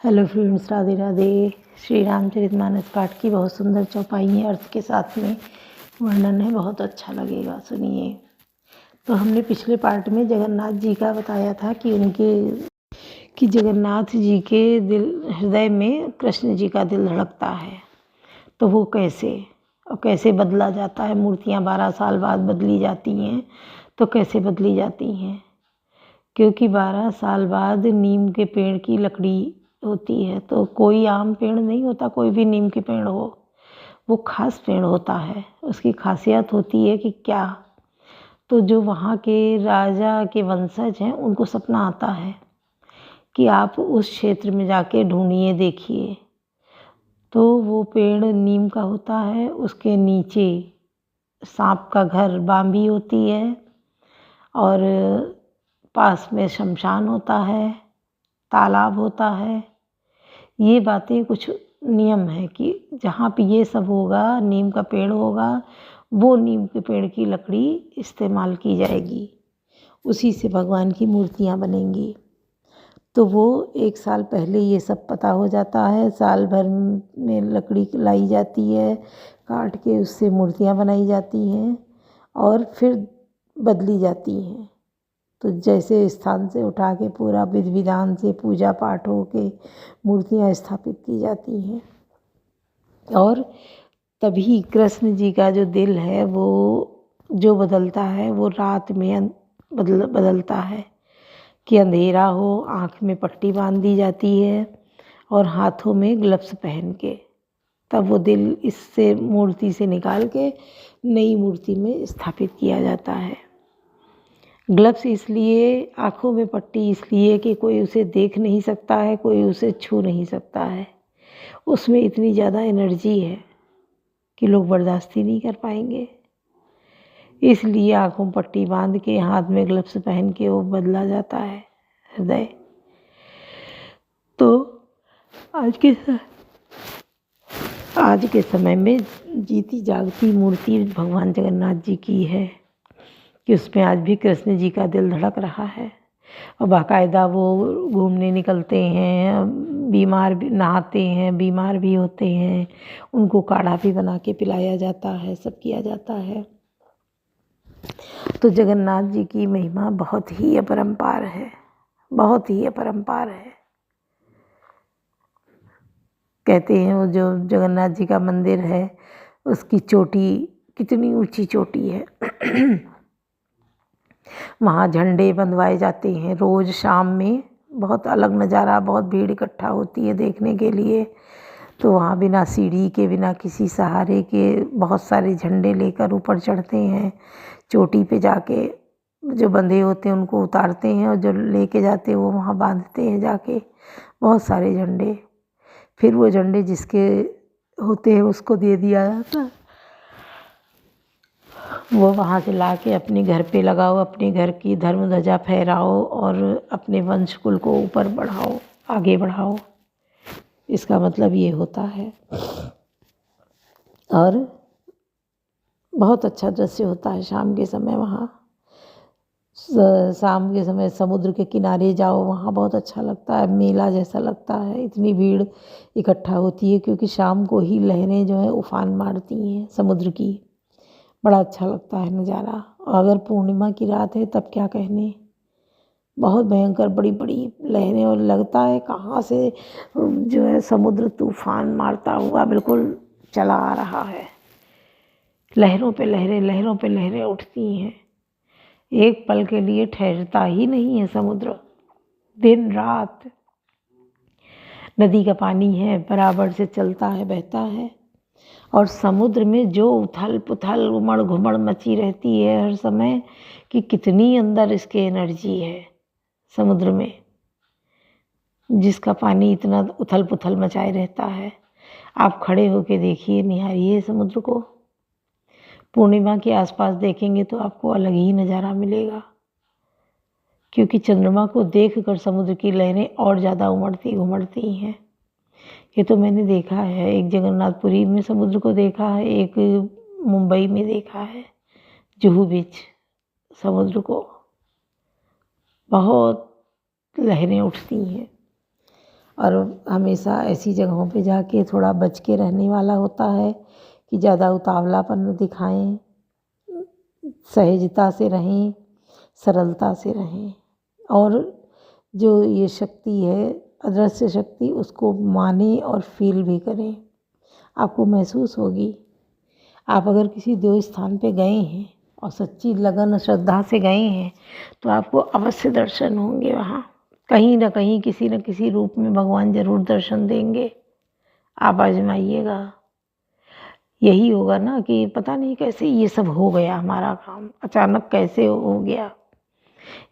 Hello friends, Radhe Radhe. Shri Ramcharitmanas पाठ की बहुत सुंदर चौपाई है, अर्थ के साथ में वर्णन है, बहुत अच्छा लगेगा, सुनिए। तो हमने पिछले पार्ट में जगन्नाथ जी का बताया था कि जगन्नाथ जी के हृदय में कृष्ण जी का दिल धड़कता है। तो वो कैसे और कैसे बदला जाता है। मूर्तियाँ 12 साल बाद बदली जाती हैं, तो कैसे बदली जाती हैं? क्योंकि 12 साल बाद नीम के पेड़ की लकड़ी होती है, तो कोई आम पेड़ नहीं होता, कोई भी नीम के पेड़ हो, वो खास पेड़ होता है। उसकी खासियत होती है कि क्या, तो जो वहाँ के राजा के वंशज हैं उनको सपना आता है कि आप उस क्षेत्र में जाके ढूंढिए, देखिए। तो वो पेड़ नीम का होता है, उसके नीचे सांप का घर बांबी होती है और पास में शमशान होता है, तालाब होता है। ये बातें कुछ नियम है कि जहाँ पे ये सब होगा, नीम का पेड़ होगा, वो नीम के पेड़ की लकड़ी इस्तेमाल की जाएगी, उसी से भगवान की मूर्तियाँ बनेंगी। तो वो 1 साल पहले ये सब पता हो जाता है। साल भर में लकड़ी लाई जाती है, काट के उससे मूर्तियाँ बनाई जाती हैं और फिर बदली जाती हैं। तो जैसे स्थान से उठा के पूरा विधि विधान से पूजा पाठ हो के मूर्तियाँ स्थापित की जाती हैं। और तभी कृष्ण जी का जो दिल है वो जो बदलता है, वो रात में बदलता है कि अंधेरा हो, आँख में पट्टी बांध दी जाती है और हाथों में ग्लव्स पहन के, तब वो दिल इससे मूर्ति से निकाल के नई मूर्ति में स्थापित किया जाता है। ग्लव्स इसलिए, आँखों में पट्टी इसलिए कि कोई उसे देख नहीं सकता है, कोई उसे छू नहीं सकता है। उसमें इतनी ज़्यादा एनर्जी है कि लोग बर्दाश्त ही नहीं कर पाएंगे। इसलिए आँखों में पट्टी बांध के, हाथ में ग्लव्स पहन के वो बदला जाता है हृदय। तो आज के समय में जीती जागती मूर्ति भगवान जगन्नाथ जी की है कि उसमें आज भी कृष्ण जी का दिल धड़क रहा है। और बाकायदा वो घूमने निकलते हैं, बीमार भी नहाते हैं, बीमार भी होते हैं, उनको काढ़ा भी बना के पिलाया जाता है, सब किया जाता है। तो जगन्नाथ जी की महिमा बहुत ही अपरंपार है, बहुत ही अपरंपार है। कहते हैं वो जो जगन्नाथ जी का मंदिर है, उसकी चोटी कितनी ऊंची चोटी है। वहाँ झंडे बंधवाए जाते हैं रोज़ शाम में। बहुत अलग नज़ारा, बहुत भीड़ इकट्ठा होती है देखने के लिए। तो वहाँ बिना सीढ़ी के, बिना किसी सहारे के बहुत सारे झंडे लेकर ऊपर चढ़ते हैं। चोटी पे जाके जो बंधे होते हैं उनको उतारते हैं और जो लेके जाते हैं वो वहाँ बांधते हैं जाके, बहुत सारे झंडे। फिर वो झंडे जिसके होते हैं उसको दे दिया जाता है, वो वहाँ से ला के अपने घर पे लगाओ, अपने घर की धर्म ध्वजा फहराओ और अपने वंश कुल को ऊपर बढ़ाओ, आगे बढ़ाओ। इसका मतलब ये होता है। और बहुत अच्छा दृश्य होता है शाम के समय वहाँ। शाम के समय समुद्र के किनारे जाओ, वहाँ बहुत अच्छा लगता है, मेला जैसा लगता है। इतनी भीड़ इकट्ठा होती है क्योंकि शाम को ही लहरें जो हैं उफान मारती हैं समुद्र की। बड़ा अच्छा लगता है नज़ारा। और अगर पूर्णिमा की रात है तब क्या कहने, बहुत भयंकर बड़ी बड़ी लहरें, और लगता है कहाँ से जो है समुद्र तूफान मारता हुआ बिल्कुल चला आ रहा है। लहरों पे लहरें, लहरों पे लहरें उठती हैं। एक पल के लिए ठहरता ही नहीं है समुद्र, दिन रात। नदी का पानी है बराबर से चलता है, बहता है। और समुद्र में जो उथल पुथल, उमड़ घुमड़ मची रहती है हर समय, कि कितनी अंदर इसके एनर्जी है समुद्र में, जिसका पानी इतना उथल पुथल मचाए रहता है। आप खड़े होके देखिए, निहारिए समुद्र को। पूर्णिमा के आसपास देखेंगे तो आपको अलग ही नज़ारा मिलेगा, क्योंकि चंद्रमा को देखकर समुद्र की लहरें और ज़्यादा उमड़ती घुमड़ती हैं। ये तो मैंने देखा है, एक जगन्नाथपुरी में समुद्र को देखा है, एक मुंबई में देखा है, जुहू बीच समुद्र को। बहुत लहरें उठती हैं और हमेशा ऐसी जगहों पे जाके थोड़ा बच के रहने वाला होता है कि ज़्यादा उतावलापन न दिखाएं, सहजता से रहें, सरलता से रहें और जो ये शक्ति है अदृश्य शक्ति उसको माने और फील भी करें। आपको महसूस होगी। आप अगर किसी देव स्थान पे गए हैं और सच्ची लगन और श्रद्धा से गए हैं तो आपको अवश्य दर्शन होंगे। वहाँ कहीं ना कहीं किसी न किसी रूप में भगवान जरूर दर्शन देंगे। आप आजमाइएगा। यही होगा ना कि पता नहीं कैसे ये सब हो गया, हमारा काम अचानक कैसे हो गया,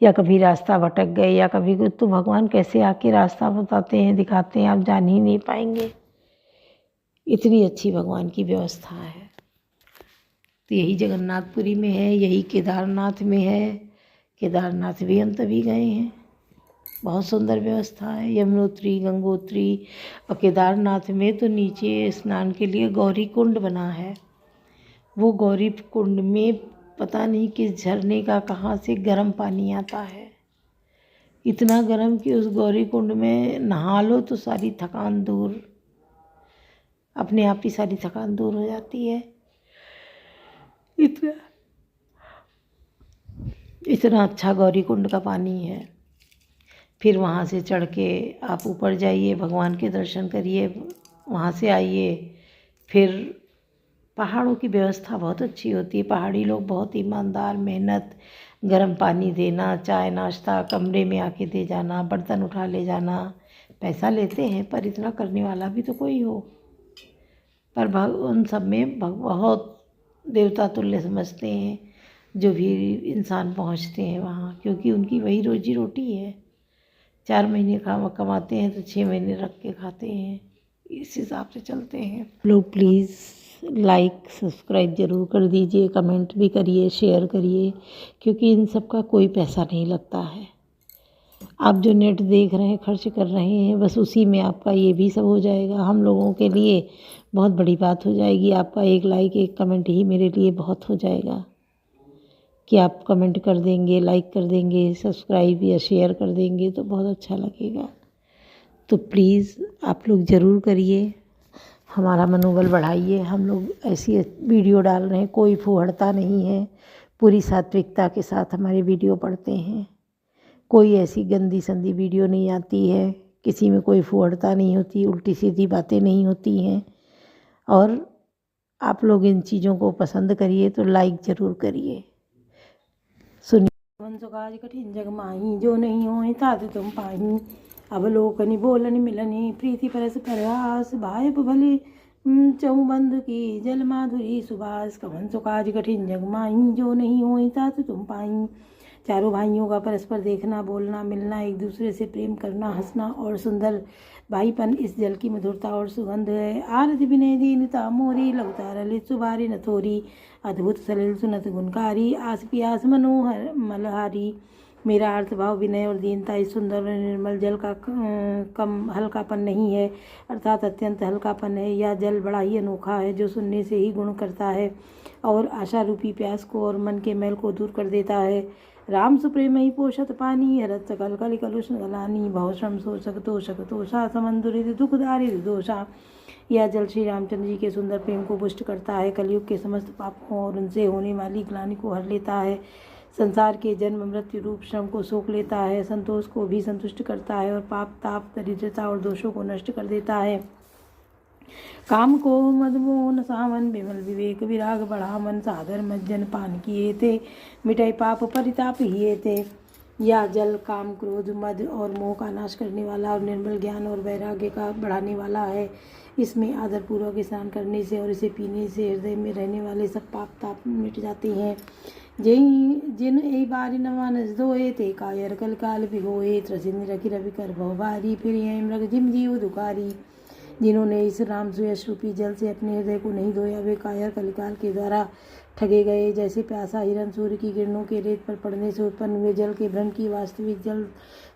या कभी रास्ता भटक गए या कभी कुछ, तो भगवान कैसे आके रास्ता बताते हैं, दिखाते हैं, आप जान ही नहीं पाएंगे। इतनी अच्छी भगवान की व्यवस्था है। तो यही जगन्नाथपुरी में है, यही केदारनाथ में है। केदारनाथ भी हम तभी गए हैं। बहुत सुंदर व्यवस्था है, यमुनोत्री, गंगोत्री। और केदारनाथ में तो नीचे स्नान के लिए गौरी कुंड बना है। वो गौरी कुंड में पता नहीं किस झरने का कहाँ से गर्म पानी आता है, इतना गर्म कि उस गौरी कुंड में नहा लो तो सारी थकान दूर, अपने आप ही सारी थकान दूर हो जाती है। इतना अच्छा गौरी कुंड का पानी है। फिर वहाँ से चढ़ के आप ऊपर जाइए, भगवान के दर्शन करिए, वहाँ से आइए। फिर पहाड़ों की व्यवस्था बहुत अच्छी होती है। पहाड़ी लोग बहुत ईमानदार, मेहनत, गर्म पानी देना, चाय नाश्ता कमरे में आके दे जाना, बर्तन उठा ले जाना। पैसा लेते हैं पर इतना करने वाला भी तो कोई हो। पर उन सब में बहुत देवता तुल्य समझते हैं जो भी इंसान पहुंचते हैं वहाँ, क्योंकि उनकी वही रोजी रोटी है। 4 महीने कमाते हैं तो 6 महीने रख के खाते हैं, इस हिसाब से चलते हैं। लोग प्लीज़ लाइक सब्सक्राइब ज़रूर कर दीजिए, कमेंट भी करिए, शेयर करिए, क्योंकि इन सब का कोई पैसा नहीं लगता है। आप जो नेट देख रहे हैं, खर्च कर रहे हैं, बस उसी में आपका ये भी सब हो जाएगा। हम लोगों के लिए बहुत बड़ी बात हो जाएगी। आपका एक लाइक, एक कमेंट ही मेरे लिए बहुत हो जाएगा कि आप कमेंट कर देंगे, लाइक कर देंगे, सब्सक्राइब या शेयर कर देंगे तो बहुत अच्छा लगेगा। तो प्लीज़ आप लोग ज़रूर करिए, हमारा मनोबल बढ़ाइए। हम लोग ऐसी वीडियो डाल रहे हैं, कोई फूहड़ता नहीं है, पूरी सात्विकता के साथ हमारे वीडियो पड़ते हैं। कोई ऐसी गंदी संदी वीडियो नहीं आती है, किसी में कोई फूहड़ता नहीं होती, उल्टी सीधी बातें नहीं होती हैं। और आप लोग इन चीज़ों को पसंद करिए तो लाइक ज़रूर करिए। सुनिए। वंशकाज कठिन जग माही, जो नहीं होए तात तुम पाही। अवलोकनि बोलनि मिलनि, प्रीति परस प्रयास। भायप भले चहु बंधु की, जल माधुरी सुबास। कवन सुकाज कठिन जग माही, जो नहीं होए तात तुम पाही। चारों भाइयों का परस्पर देखना, बोलना, मिलना, एक दूसरे से प्रेम करना, हंसना और सुंदर भाईपन इस जल की मधुरता और सुगंध है। आरति विनय दीनता मोरी, लघुता ललित सुबारी न थोरी। अद्भुत सलिल सुनत गुणकारी, आस पियास मनोहर मलहारी। मेरा अर्थ भाव विनय और दीनता इस सुंदर और निर्मल जल का कम हल्कापन नहीं है, अर्थात अत्यंत हल्कापन है। यह जल बड़ा ही अनोखा है, जो सुनने से ही गुण करता है और आशा रूपी प्यास को और मन के मैल को दूर कर देता है। राम सुप्रेम ही पोषत पानी, हरत सकल कल कलुष गलानी। भवश्रम शोषक तोषक तोषा, समंदुरित दुख दारिद दोषा। यह जल श्री रामचंद्र जी के सुंदर प्रेम को पुष्ट करता है, कलयुग के समस्त पापों और उनसे होने वाली ग्लानि को हर लेता है, संसार के जन्म मृत्यु रूप श्रम को सोख लेता है, संतोष को भी संतुष्ट करता है और पाप ताप दरिद्रता और दोषों को नष्ट कर देता है। काम को मदमोहन सावन, विमल विवेक विराग बढ़ावन। सादर मज्जन पान किए थे, मिटाई पाप परिताप हिए थे। यह जल काम क्रोध मद और मोह का नाश करने वाला और निर्मल ज्ञान और वैराग्य का बढ़ाने वाला है। इसमें आदरपूर्वक स्नान करने से और इसे पीने से हृदय में रहने वाले सब पाप ताप मिट जाते हैं। जिन एक बारी न मानस धोए, ते कायर कल काल भिगोए। त्रसिन रखी रवि कर बहुबारी, फिर यह मृग जिम जीव दुकारी। जिन्होंने इस राम सुयश रूपी जल से अपने हृदय को नहीं धोया, वे कायर कलिकाल के द्वारा ठगे गए। जैसे प्यासा हिरन सूर्य की किरणों के रेत पर पड़ने से उत्पन्न हुए जल के भ्रम की वास्तविक जल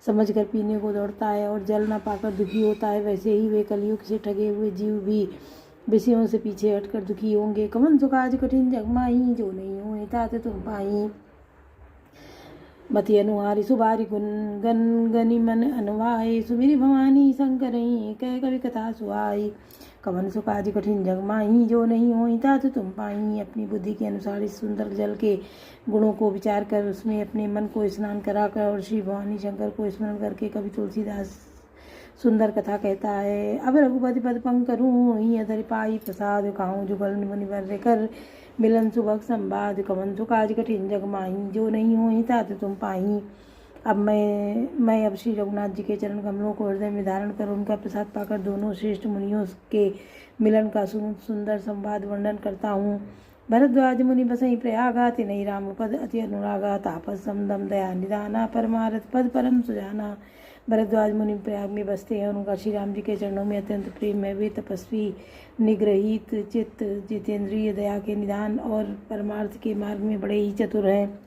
समझकर पीने को दौड़ता है और जल न पाकर दुखी होता है, वैसे ही वे कलयुग से ठगे हुए जीव भी विषयों से पीछे हटकर दुखी होंगे। कमन सुकाज कठिन जग माही, जो नहीं होए तात तुम पाही। मति अनुहारी सुबारी गुन गन गनि मन अनुवाए सुमिरि भवानी शंकरई कह कवि कथा सुहाई। कवन सुकाज कठिन जग माही जो नहीं होई तात तुम पाई। अपनी बुद्धि के अनुसार इस सुंदर जल के गुणों को विचार कर उसमें अपने मन को स्नान कराकर और श्री भवानी शंकर को स्मरण करके कवि तुलसीदास सुंदर कथा कहता है। अब रघुपति पद पंकरूँ ही अधर पाई प्रसाद खाऊं जुगल मुनिवर कर मिलन सुबह संवाद। कवन सुकाज कठिन जग माही जो नहीं होई तात तुम पाई। अब मैं अब श्री रघुनाथ जी के चरण कमलों को हृदय में धारण कर उनका प्रसाद पाकर दोनों श्रेष्ठ मुनियों के मिलन का सुंदर संवाद वर्णन करता हूँ। भरद्वाज मुनि बसई प्रयागा तिनई राम पद अति अनुरागा तापस समदम दया निदाना परमारथ पद परम सुजाना। भरद्वाज मुनि प्रयाग में बसते हैं और उनका श्री राम जी के चरणों में अत्यंत प्रेम है। वे तपस्वी निग्रहित चित्त जितेंद्रिय दया के निदान और परमार्थ के मार्ग में बड़े ही चतुर हैं।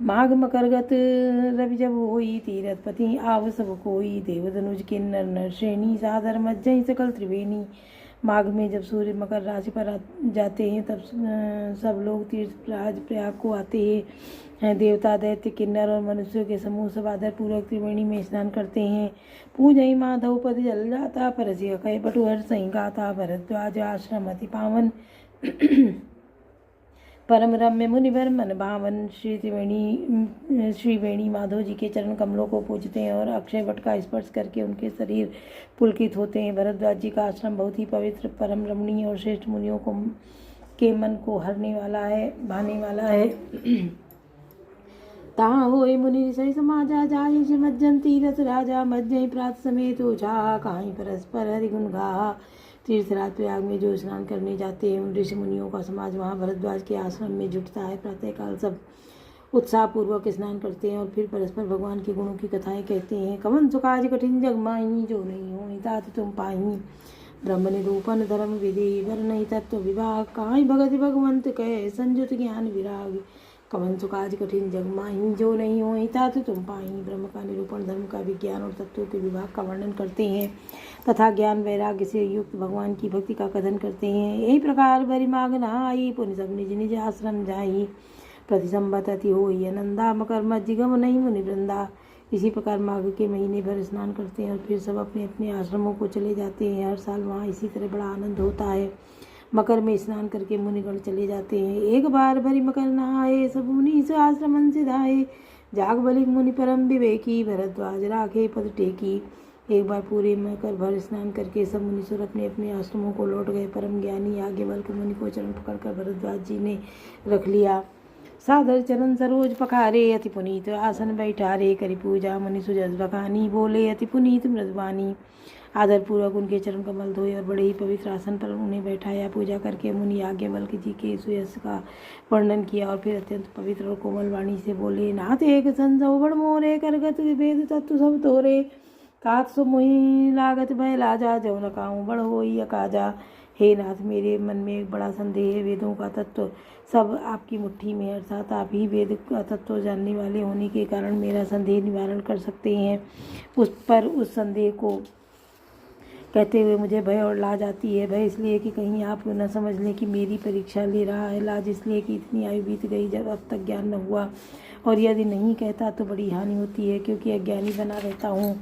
माघ मकरगत रवि जब होई तीरथ पति आव सब कोई। देवधनुज के नर नर श्रेणी सादर मज्जई सकल त्रिवेणी। माघ में जब सूर्य मकर राशि पर जाते हैं तब सब लोग तीर्थराज प्रयाग को आते हैं। देवता दैत्य किन्नर और मनुष्यों के समूह सब आदर पूर्वक त्रिवेणी में स्नान करते हैं। पूजई माधव पद जल जाता परसिय कह बटुहर सही गाता। भरद्वाज आश्रम अति पावन परम रम्य मुनिवर मन भावन। श्री वेणी माधव जी के चरण कमलों को पूजते हैं और अक्षय वट का स्पर्श करके उनके शरीर पुलकित होते हैं। भरद्वाज जी का आश्रम बहुत ही पवित्र परम रमणीय और श्रेष्ठ मुनियों के मन को हरने वाला है भाने वाला है। ताहा होए मुनि ऋषि समाजा जाहि मज्जन तीरथ राजा मज्जई प्रात समेत ओझा काहि परस्पर हरिगुण गा। तीर्थराज प्रयाग में जो स्नान करने जाते हैं उन ऋषि मुनियों का समाज वहाँ भरद्वाज के आश्रम में जुटता है। प्रातःकाल सब उत्साहपूर्वक स्नान करते हैं और फिर परस्पर भगवान के गुणों की कथाएं कहते हैं। कवन सुकाज कठिन जग माही जो नहीं होई तात तुम पाही। ब्रह्म निरूपण धर्म विधि वर्णई तत्व विभाग काहि भगत भगवंत कह संयुत ज्ञान विराग। कवन सुकाज कठिन जग माही जो नहीं होई तात तुम पाई। ब्रह्म का निरूपण धर्म का विज्ञान और तत्वों के विभाग का वर्णन करते हैं तथा ज्ञान वैराग्य से युक्त भगवान की भक्ति का कथन करते हैं। यही प्रकार बरी माघ नहाई पुनि सब निज निज आश्रम जाई। प्रतिसंबत अति होई आनंदा मकर मज्जिगम नहीं मुनि वृंदा। इसी प्रकार माघ के महीने भर स्नान करते हैं और फिर सब अपने अपने आश्रमों को चले जाते हैं। हर साल वहाँ इसी तरह बड़ा आनंद होता है। मकर में स्नान करके मुनिगण चले जाते हैं। एक बार भरी मकर नहाए सब मुनि आश्रमन सिधाए। जाग बलिक मुनि परम विवेकी भरद्वाज राखे पद टेकी। एक बार पूरे मकर भर स्नान करके सब मुनीश्वर अपने अपने आश्रमों को लौट गए। परम ज्ञानी याज्ञवल्क्य मुनि को चरण पकड़कर भरद्वाज जी ने रख लिया। सादर चरण सरोज पखारे अति पुनीत आसन बैठारे। करी पूजा मुनि सुजस बखानी बोले अति पुनीत मृदवानी। आदर पूर्वक उनके चरण कमल धोए और बड़े ही पवित्र आसन पर उन्हें बैठाया। पूजा करके मुनि याज्ञवल्क्य जी के सुयश का वर्णन किया और फिर अत्यंत पवित्र और कोमल वाणी से बोले। नाथ एक संजो बड़ मोरे करगत विभेद तत्व सब तोरे। कात सो मोहि लागत भय लाजा जौ न काहूँ बड़ होई अकाजा। हे नाथ मेरे मन में एक बड़ा संदेह है। वेदों का तत्व सब आपकी मुट्ठी में अर्थात आप ही वेद का तत्व जानने वाले होने के कारण मेरा संदेह निवारण कर सकते हैं। उस संदेह को कहते हुए मुझे भय और लाज आती है। भय इसलिए कि कहीं आप न समझ लें कि मेरी परीक्षा ले रहा है। लाज इसलिए कि इतनी आयु बीत गई जब अब तक ज्ञान न हुआ और यदि नहीं कहता तो बड़ी हानि होती है क्योंकि अज्ञानी बना रहता हूँ।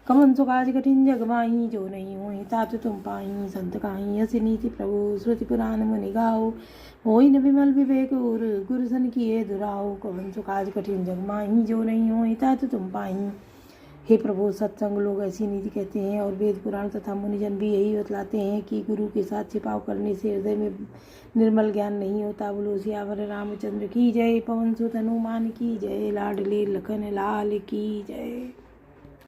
कवन सुकाज कठिन जग माही जो नहीं होई तात तुम पाही। संत काहीं हसी नीति प्रभु श्रुति पुराण मुनि गाओ। होई न विमल विवेक गुरु सन किए दुराओ। कवन सुकाज कठिन जग माही जो नहीं होई तात तुम पाही। हे प्रभु सिद्धसंग लोग ऐसी नीति कहते हैं और वेद पुराण तथा मुनिजन भी यही बतलाते हैं कि गुरु के साथ छिपाव करने से हृदय में निर्मल ज्ञान नहीं होता। बोलो सियावर रामचंद्र की जय। पवन सुत हनुमान की जय। लाडले लखन लाल की जय।